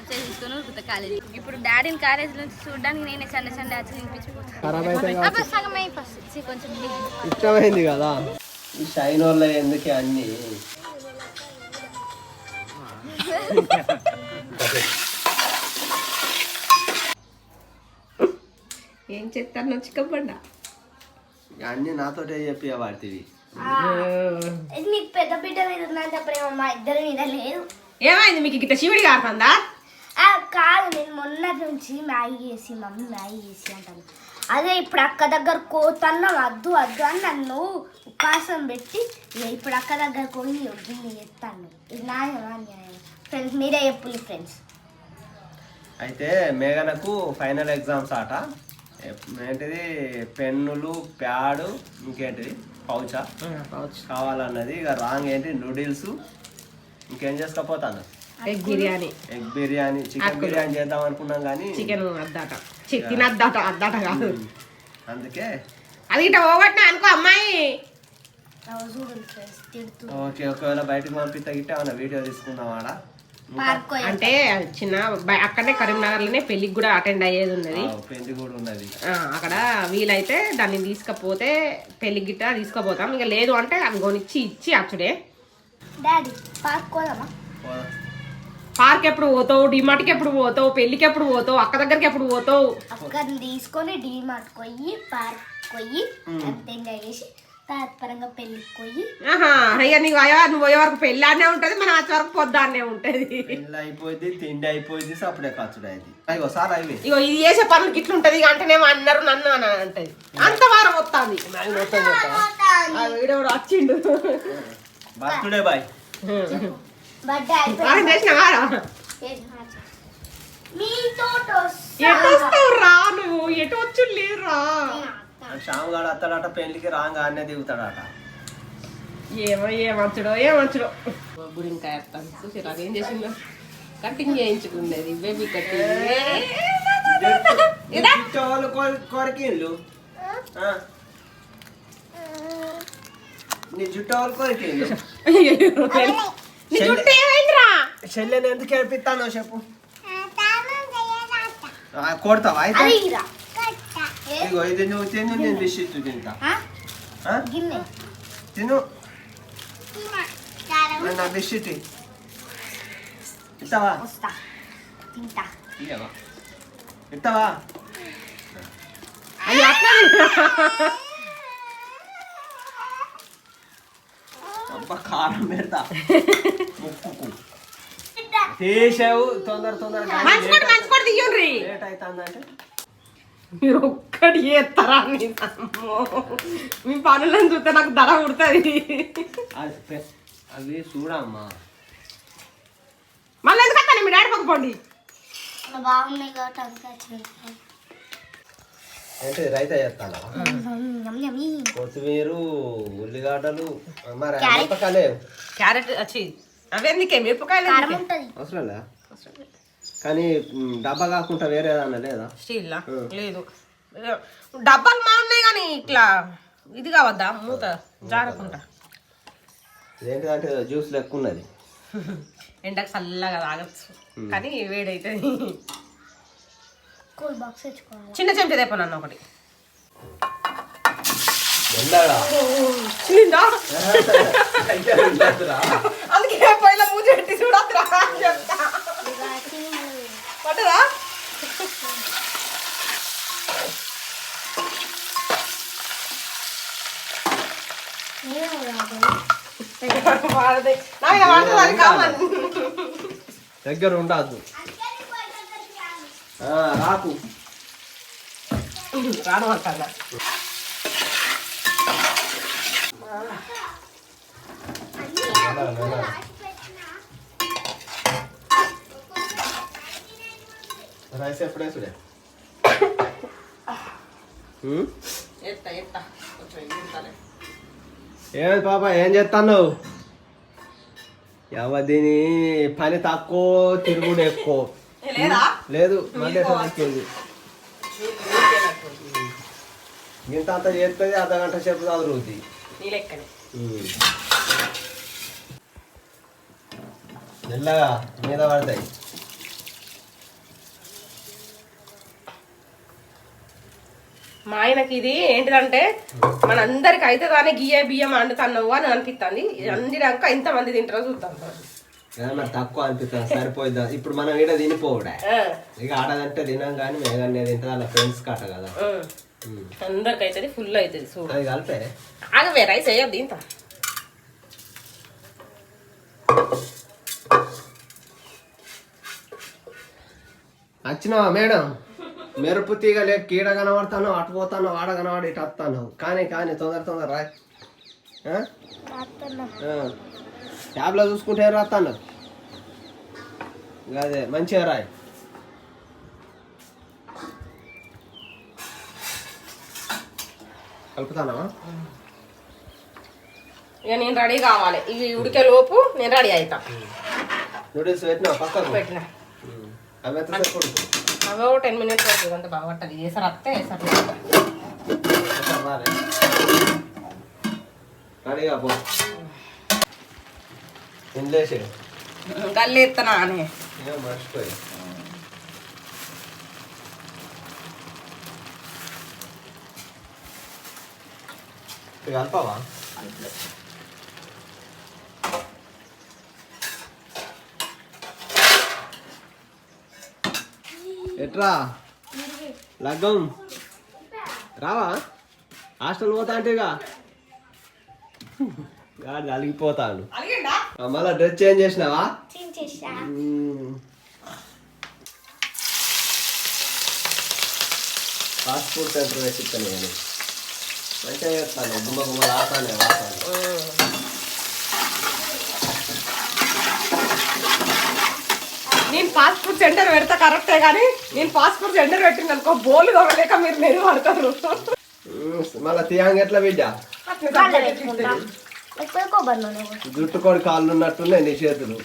తీసుకొని కాలేజీ ఇప్పుడు డాడీని కాలేజీ నుంచి చూడడానికి నేనే సండే సండే వచ్చి తినిపించిపోతాను కొంచెం ఇష్టమైంది కదా ఈ షైన్ వల్ల ఎందుకే అన్ని ఏం చెప్తాను చిక్కపడ్డా అన్ని నాతోటే చెప్పి వాడుతుంది నీకు పెద్ద బిడ్డ మీద ఉన్నంత ప్రేమ మా ఇద్దరి మీద లేదు. ఏమైంది మీకు గిట్ట శివుడి కారుతుందా? కాదు నేను మొన్న నుంచి మ్యాగీ చేసి మమ్మీ మ్యాగీ చేసి అంటాను. అదే ఇప్పుడు అక్క దగ్గర కోతన్నా వద్దు వద్దు అని నన్ను ఉపాసం పెట్టి ఇప్పుడు అక్క దగ్గర పోయి గిన్నె చెప్తాను. ఇది న్యాయమా న్యాయం? ఫ్రెండ్స్ మీరే చెప్పు ఫ్రెండ్స్. అయితే మేఘనకు ఫైనల్ ఎగ్జామ్స్ ఆట ఏంటిది పెన్నులు ప్యాడు ఇంకేంటిది పౌచ్ కావాలన్నది. ఇక రాంగ్ ఏంటి నూడిల్స్ ఇంకేం చేసుకోపోతాను ఎగ్ బిర్యానీ చికెన్ బిర్యానీ చేద్దాం అనుకున్నాం కానీ చికెన్ అద్దాట కాదు. అందుకే అది ఇట్లా పోగొట్టినా అనుకో అమ్మాయి. ఓకే ఒకవేళ బయటకు పంపిస్తే గిట్ట ఏమన్నా వీడియో తీసుకుందాం ఆడ అంటే చిన్న అక్కడనే కరీంనగర్ లోనే పెళ్లికి కూడా అటెండ్ అయ్యేది ఉన్నది. పెళ్లి కూడా ఉన్నది అక్కడ. వీలైతే దాన్ని తీసుకపోతే పెళ్లికి గిట్ట తీసుకుపోతాం. ఇక లేదు అంటే అవి కొనిచ్చి ఇచ్చి అచ్చుడే. పార్క్ ఎప్పుడు పోతావు? డిమార్ట్కి ఎప్పుడు పోతావు? పెళ్లికి ఎప్పుడు పోతావు? అక్క దగ్గరికి ఎప్పుడు పోతావు? అక్కడిని తీసుకొని డిమార్ట్ పోయి పార్క్ పోయి అంతేగా చేసి తాత్పరంగా పెళ్లికి పోయి అయ్యా నీకు నువ్వు పోయే వరకు పెళ్లి అనే ఉంటది, మనం వచ్చే వరకు పొద్దున్నే ఉంటది. పెళ్లి అయిపోయింది, తిండి అయిపోయింది, అప్పుడే ఖర్చుడు అయింది. ఇగో ఇది చేసే పనులకి ఇట్లుంటది అంటేనేమో అన్నారు నన్ను అని అంటది. అంత వారం వస్తుంది వచ్చిండు బర్త్డే బాయ్ చేసినవా? ఎటు వస్తావు రా నువ్వు? ఎటు వచ్చు లేరురా. శ్యామగాడు అత్తడాట పెళ్లికి రాంగ్ ఆనే దిగుతాడట. ఏమంచుడో గురింకాయ చూసి ఏం చేసిందో కటింగ్ చేయించుకునేది బేబీ కటింగ్ కొరికిండు నీ జుట్టు వాళ్ళు కొరికిండు. చెల్లెని ఎందుకు ఏడిపిస్తానో చెప్పు. కొడతావా అయితే? ఇగో ఇది నువ్వు తిను, నేను బిస్కెట్ తింటా. తిను నా బిస్కెట్ ఇస్తావా? ఇస్తావా? అబ్బా కారం పెడతా ముక్కుకు తీసావు. తొందరగా లేట్ అవుతుందంటే మీరు ఒక్కటి చేస్తారా? మీ పనులను చూస్తే నాకు దడ కుడుతుంది. అవి చూడమ్మా మళ్ళీ ఎందుకు వస్తాను? మీ డాడీ పక్కపోండి. ఏంటి రైతా చేస్తాను. కొత్తిమీర, ఉల్లిగడ్డలు, మరి మిరపకాయలు, క్యారెట్ వచ్చి అవెందుకే మిరపకాయలు అవసరం లేదా? కానీ డబ్బా కాకుండా వేరే ఏదన్నా లేదా? స్టీల్ లేదు, డబ్బాలు మా ఉన్నాయి కానీ ఇట్లా ఇది కావద్దా మూత జారకుండా? ఏంటిదంటే జ్యూస్ లెక్క ఉన్నది. ఎండకు చల్లగా తాగచ్చు కానీ వేడైతే. చిన్న చెంచా తెప్పనన్న ఒకటి. అందుకే పైన పూజ పెట్టి చూడద్దురా చెప్తా పట్టరా. దగ్గర ఉండద్దు రాకు రాను అంటారా. రైస్ ఎప్పుడే చూడే ఏమి పాప ఏం చేస్తాను? ఎవరిని పని తక్కువ తిరుగుడు ఎక్కువ లేదు. మళ్ళీ ఎక్కింది ఇంత అంత చేస్తుంది, అర్ధగంట సేపు చదువుతుంది. మెల్లగా మీద పడతాయి. మా ఆయనకి ఇది ఏంటిదంటే మనందరికి అయితే దాన్ని గియ్య బియ్యం వండుతున్నావు అని అనిపిస్తుంది. అందినాక ఇంతమంది తింటారో చూద్దాం. మరి తక్కువ అనిపిస్తుంది, సరిపోయిద్దా. ఇప్పుడు మనం ఈడ తినిపోవుడా, ఇక ఆడదంటే తినాం కానీ మేఘాన్ని తింటుంది అలా ఫ్రెండ్స్ కాట కదా. అందరికి అవుతుంది, ఫుల్ అవుతుంది. చూడు అది కలిపే ఆగవే, రైస్ వేయద్దు ఇంత. వచ్చినావా మేడం? మెరుపు తీగ లేక కీడ కనబడతాను, అటు పోతాను, వాడ కనబడి ఇటు వస్తాను. కానీ తొందర రాయ్. ట్యాబ్లో చూసుకుంటే రాస్తాను. అదే మంచిగా రాయ్. కలుపుతానా? ఇక నేను రెడీ కావాలి. ఇవి ఉడికే లోపు నేను రెడీ అవుతా. నూడిల్స్ పెట్టినా పక్కకు పెట్టిన అవి ఎంత కొడుకు అవో 10 minutes వరకు అంత బాగా పట్టదు. వేసారు అత్తే వేసారు రెడీగా పో. ఇంట్లేసి గల్లి ఎత్తనా అని మర్చిపోయి కలపావా? ఎట్రా లగ్గం రావా? హాస్టల్ పోతా అంటే గాడి అలిగిపోతాను. మళ్ళా డ్రెస్ చేంజ్ చేసినావా? ఫాస్ట్ ఫుడ్ సెంటర్ వేసిస్తాను నేను. మంచిగా చేస్తాను, గుమ్మలు ఆడతాను. నేను ఫాస్ట్ ఫుడ్ సెంటర్ పెడతా కరెక్టే, కానీ నేను ఫాస్ట్ ఫుడ్ సెంటర్ పెట్టింది అనుకో బోలు తోగలేక మీరు పడతారు. మళ్ళా తీయంగా ఎట్లా బిడ్డ? జుట్టుకోడి కాళ్ళు ఉన్నట్టున్నాయి నీ చేతులు.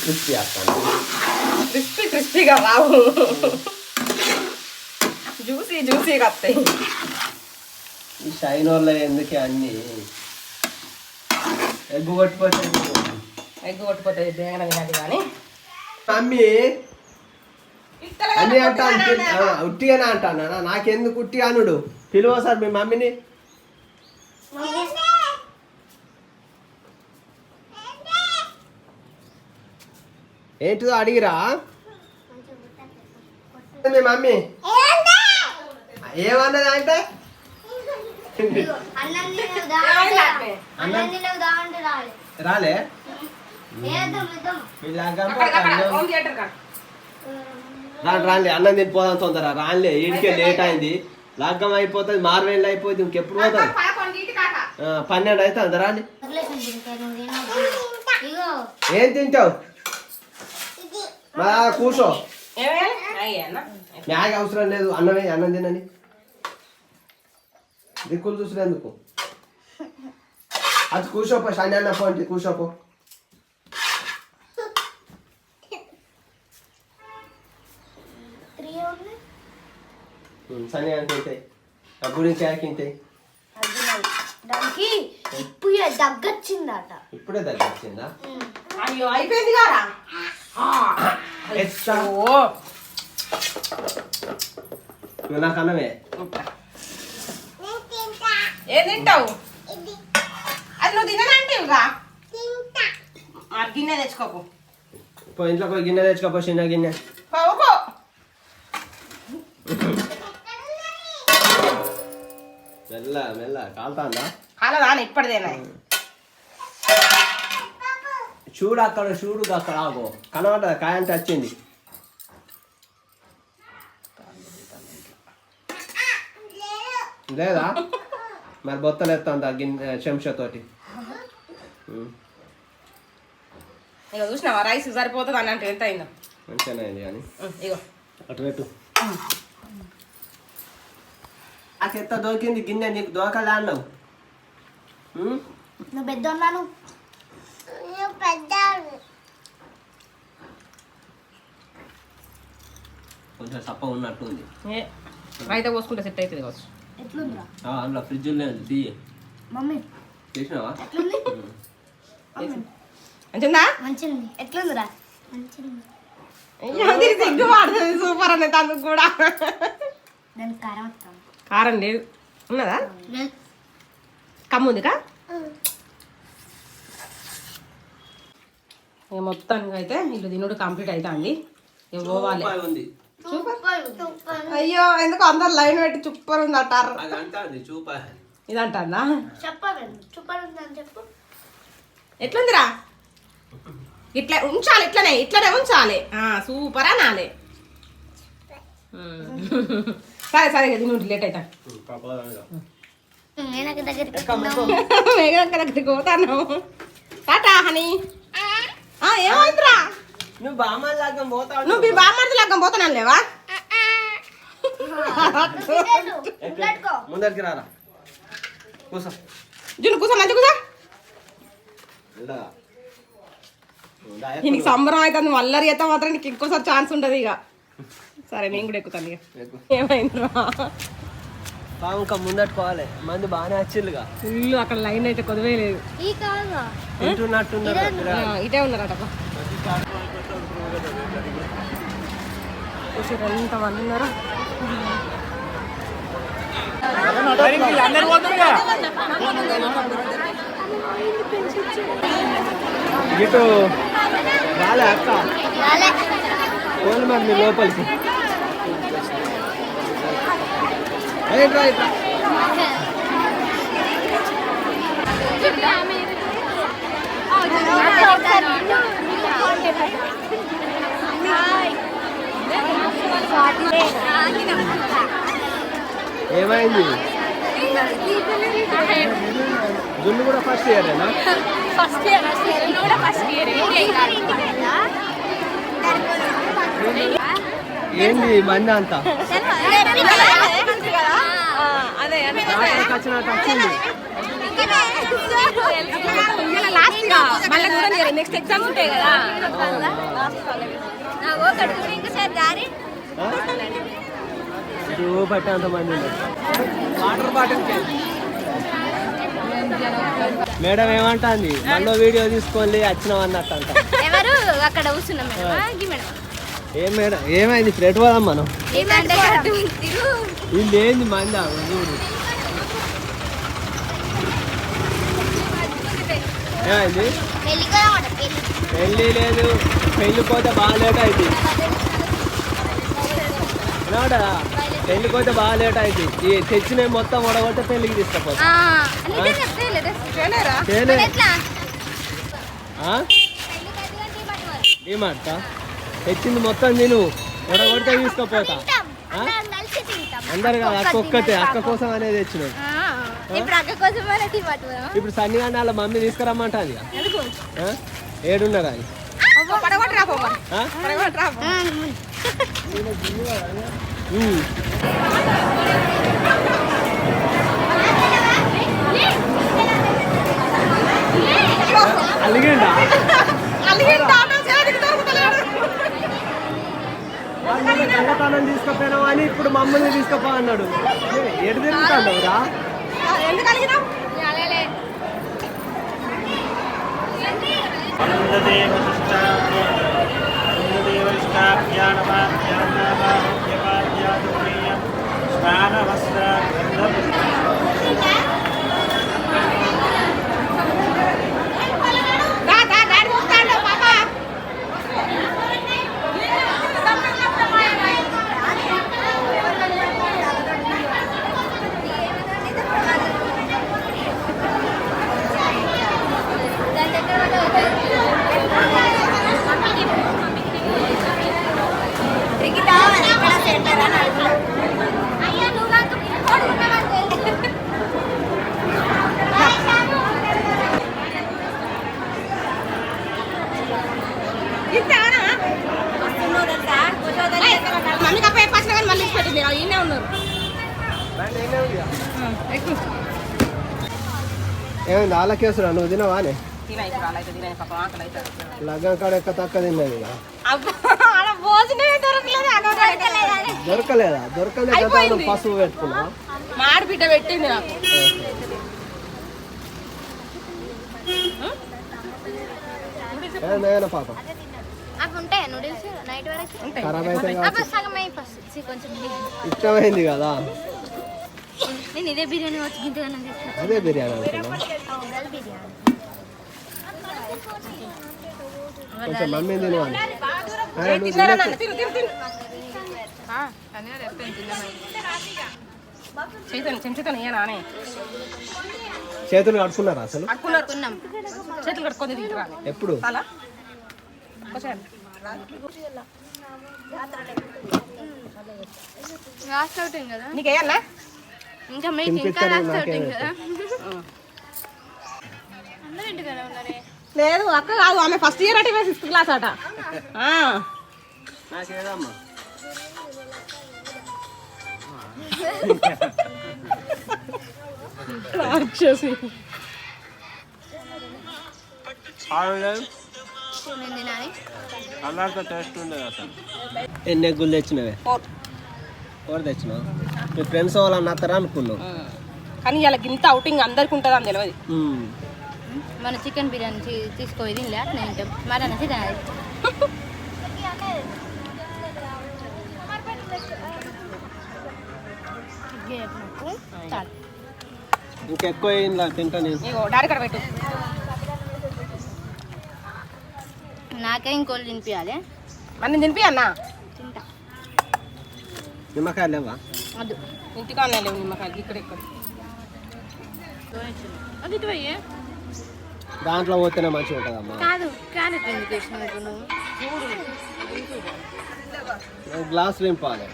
క్రిస్పీ వేస్తాను. క్రిస్పీగా రావు, జ్యూసీగా వస్తాయి. ఈ షైన్ వల్ల ఎందుకే అన్ని ఎగ్గు కొట్టిపోతుంది బేగన వినాలి. కానీ మమ్మీ అన్ని అంటాను, ఉట్టిగానే అంటానా? నాకెందుకు ఉట్టి అనుడు? పిలువ సార్ మీ మమ్మీని. ఏంటిదో అడిగిరా మీ మమ్మీ ఏమన్నది అంటే రాలే రాండి అన్నం తినిపోదాం తొందర. రాలే ఈడికే లేట్ అయింది, లాగ్గం అయిపోతుంది, మార్వేళ్ళు అయిపోతుంది. ఇంకెప్పుడు పోతుంది? 12 అవుతుంది. రాండి. ఏం తింటావు? కూర్చో, మ్యాగ్ అవసరం లేదు. అన్నం తినని దిక్కులు చూసినందుకు. అది కూర్చోపో, శని అన్న పోండి, కూర్చోపో. శని అనుకుంటాయి గురించి ఆకింటాయి. దానికి ఇప్పుడే దగ్గొచ్చిందట. ఇప్పుడే దగ్గొచ్చిందా? అయ్యో అయిపోయింది కదా. నాకు అన్నమే. ఏం తింటావు? అది నువ్వు తిననంటేవుగా. గిన్నె తెచ్చుకోకు. ఇంట్లో పోయి గిన్నె తెచ్చుకోపో, చిన్న గిన్నె. మెల్ల కాలుతాందా? కాలదా ఇప్పటిదేనా? చూడు అక్కడ ఆగో, కనబడ్డదా? కాయ అంటే వచ్చింది. లేదా మరి బొత్తలు ఎత్తా గిన్నె చెంచాతోటి. ఇక చూసినావా రైస్ సరిపోతుంది అని అంటే ఎంత అయిందో. మంచిగానే అయింది కానీ ఇగో అటు పెట్టు. నాకెంత దొరికింది గిన్నె, నీకు దోకలే అన్నావు. నువ్వు పెద్ద ఉన్నాను. కొంచెం సప్ప ఉన్నట్టు ఉంది. రైతా పోసుకుంటే సెట్ అవుతుంది కావచ్చు. ఎట్లుందిరా అందులో ఫ్రిడ్జ్ లేదు తీయి. మమ్మీ చేసినావా? ఎట్లుంది మంచిదా? మంచిది. ఎట్లుందిరా మంచిది. సిగ్గు పడుతుంది. సూపర్ అనే అందుకు కూడా. దానికి కారం వస్తాను. కారం లేదు. ఉన్నదా? కమ్ముందికా? మొత్తానికి అయితే ఇల్లు తినుడు కంప్లీట్ అవుతుంది. పోవాలి. రూపాయి ఉంది. అయ్యో ఎందుకు అందరు లైన్ పెట్టి సూపర్ ఉంది అంటారు. అది అంటాంది చూపాయి. ఇది అంటారా? చెప్పండి సూపర్ ఉందని చెప్పు. ఎట్లుందిరా? ఇట్లా ఉంచాలి. ఇట్లనే ఉంచాలి. సూపర్ అనాలి. సరే సరే కదా నువ్వు లేట్ అవుతా. మేనక దగ్గరికి దగ్గరికి పోతాను. టాటా హనీ. ఏమైందిరా? నువ్వు బామ్మల లాగం పోతావు. నువ్వు మీ బామ్మర్ది లాగం పోతాను లేవా? ముందరికి రారా. కూసో. జున్ను కూసో, మంచి కూసో. నీకు సంబరం అవుతుంది. మల్లరి అయితే మాత్రం నీకు ఇంకోసారి ఛాన్స్ ఉంటుంది ఇక. సరే నేను కూడా ఎక్కుతాను ఇక. ఏమైందిరా? ఇంకా ముందట్టుకోవాలి. మంది బాగానే వచ్చిల్లుగా. ఫుల్ అక్కడ లైన్ అయితే కొదవేయలేదు. తింటున్నట్టున్నారు. ఇటే ఉన్నారట. ఎంతమంది ఉన్నారా? ఇటు రాలే అక్క. పోను మరి మీ లోపలికి. ఏమైంది? జున్ను కూడా ఫస్ట్ ఇయరేనా? ఏంది మంది అంతా నెక్స్ట్ ఎగ్జామ్స్ ఉంటాయి కదా. పట్టే అంత మంది వాటర్ బాటిల్. మేడం ఏమంటుంది? మళ్ళీ వీడియో తీసుకోండి వచ్చినాం అన్నట్టు అంట. ఎవరు అక్కడ కూర్చున్నాం ఏం మేడం ఏమైంది? ఫ్రెడ్ పోదాం మనం. ఇది ఏంది మంది చూడు. ఏమైంది? పెళ్ళి లేదు. పెళ్ళి పోతే బాగా లేట్ అవుతుంది. పెళ్లికి పోతే బాగా లేట్ అవుతుంది. తెచ్చినవి మొత్తం ఒడగొట్టే పెళ్లికి తీసుకపోతా. ఏమాట తెచ్చింది మొత్తం నేను ఒడగొడితే తీసుకపోతా. అందరు కాదు, అక్క ఒక్కతే. అక్క కోసం అనేది తెచ్చినావు. ఇప్పుడు సన్నిగానే వాళ్ళ మమ్మీ తీసుకురమ్మంటుంది. ఏడున్నారా? అలిగిండా? కళ్ళతానం తీసుకుపోయినావు అని ఇప్పుడు మమ్మల్ని తీసుకుపో అన్నాడు. ఎటు తిరుగుతాడు రా? ఏమైంది? ఆలకేసురా నువ్వు తినవానే? లగ్గం కాడ ఎక్క తక్క తిన్నది. దొరకలేదా? దొరకలేదు అయిపోయింది. పసుపు పెట్టుకున్నా. మా ఆడబిడ్డ పెట్టింది నాకు. ఏమైనా పాప అవి ఉంటాయా నూడిల్స్ నైట్ వరకు ఖరాబ్ అయితే సగం అయిపోతుంది కొంచెం ఇష్టమైంది కదా. నేను ఇదే బిర్యానీ వచ్చి గింతగానే అదే బిర్యానీ అనుకున్నా. కొంచెం మమ్మీ తినవాలి. చెంచుతాను నానే చేతులు కడుక్కున్నారా అసలు? అడుకున్నాం చేతులు కట్టుకొని తింటారా ఎప్పుడు? అలా లాస్ట్ అవుటింగ్ కదా నీకేయన్నా ఇంకా మీకు ఇంకా తినిపిస్తాను లాస్ట్ నాకే. అవుటింగ్ కదా అందరూ ఇంటికనే ఉన్నారే లేదు అక్క కాదు ఆమె ఫస్ట్ ఇయర్ అట 6th క్లాస్ అట. నాకేదమ్మా రాక్షసి. ఎన్ని ఎగ్గులు తెచ్చినవే? 4. 4 తెచ్చినావు. మీ ఫ్రెండ్స్ వాళ్ళు అన్నారా అనుకున్నావు? కానీ ఇలా ఇంత అవుటింగ్ అందరికి ఉంటుంది అని తెలియదు. మన చికెన్ బిర్యానీ తీసుకోవేది నేను మరి అనేసి తినాలి చాలు ఇంకెక్కువ అయిందా తింటా నేను. నీకు డాడీ కడ పెట్టు. నాకే ఇంకోళ్ళు తినిపించాలి మరి నేను తినిపి అన్నా తింటా నిమ్మకాయలు లేవా? వద్దు ఇంటికానే లేవు నిమ్మకాయలు ఇక్కడ ఇక్కడ. అది ఇటు పోయి దాంట్లో పోతేనే మంచిగా ఉంటుందమ్మా. కాదు క్యారెట్ ఎందుకు వేసినావు నువ్వు గ్లాస్ నింపాలి.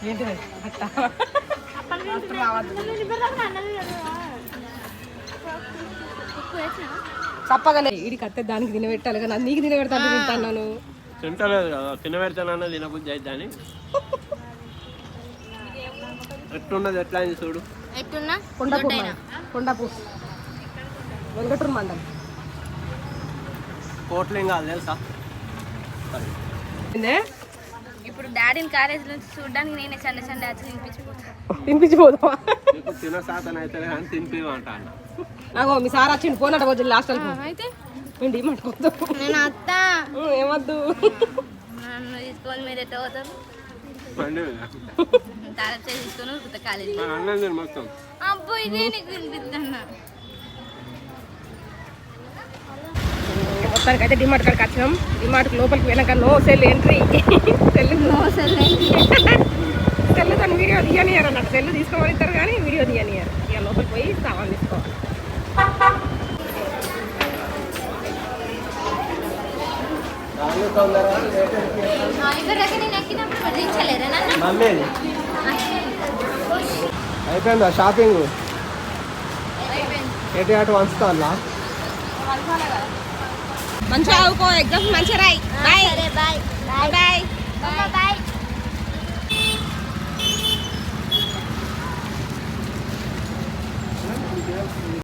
ఏంటిది చప్పగలే ఇడికి అత్తే దానికి తినబెట్టాలి కానీ నీకు తినబెడతాను తింటాను. తింటలేదు కదా, తినబెడతానన్నా తినబుద్ధి అయితే అని. ఎట్లున్నది ఎట్లా అయింది చూడు. ఎట్టున్నా కొండపూ వెంకటూరు మండలం. కోట్లేం కాదు తెలుసా? ఇప్పుడు డాడీని కాలేజ్ నుంచి చూడడానికి నేనే సండే సండే వచ్చి తినిపించిపోతాను తినిపించిపోదావా? నీకు తిన శాతం అయితే కానీ తినిపిమంటా అన్న. నాకు మీ సార్ వచ్చిండు పోనట రోజు లాస్ట్ అయితే ఏంటి ఏమంటుకోవద్దు. నేను అత్త ఏమద్దు నన్ను తీసుకొని మీరు ఎట్లా పోతారు తారప్ చేసి తీసుకొని ఉరుకుతా కాలేజీ అన్నది మొత్తం. అబ్బో ఇదే నీకు వినిపిస్తున్నా మొత్తానికి అయితే డిమార్ట్ కాడికి వచ్చినాం. డిమార్ట్ లోపలికి వెనక నో సెల్ ఎంట్రీ. సెల్ తను వీడియో తీయనియారు అన్నట్టు. సెల్ తీసుకోమని ఇస్తారు కానీ వీడియో తీయనియారు. ఇక లోపలికి పోయి సామాన్ తీసుకోవాలి. నేను ఎక్కినప్పుడు దించలేరా నన్ను మమ్మీ అయిపోయిందా షాపింగ్? ఎటు అటు వంచుతా మంచిగా చదువుకో, ఎగ్జామ్స్ మంచిగా రాయి. Bye bye bye bye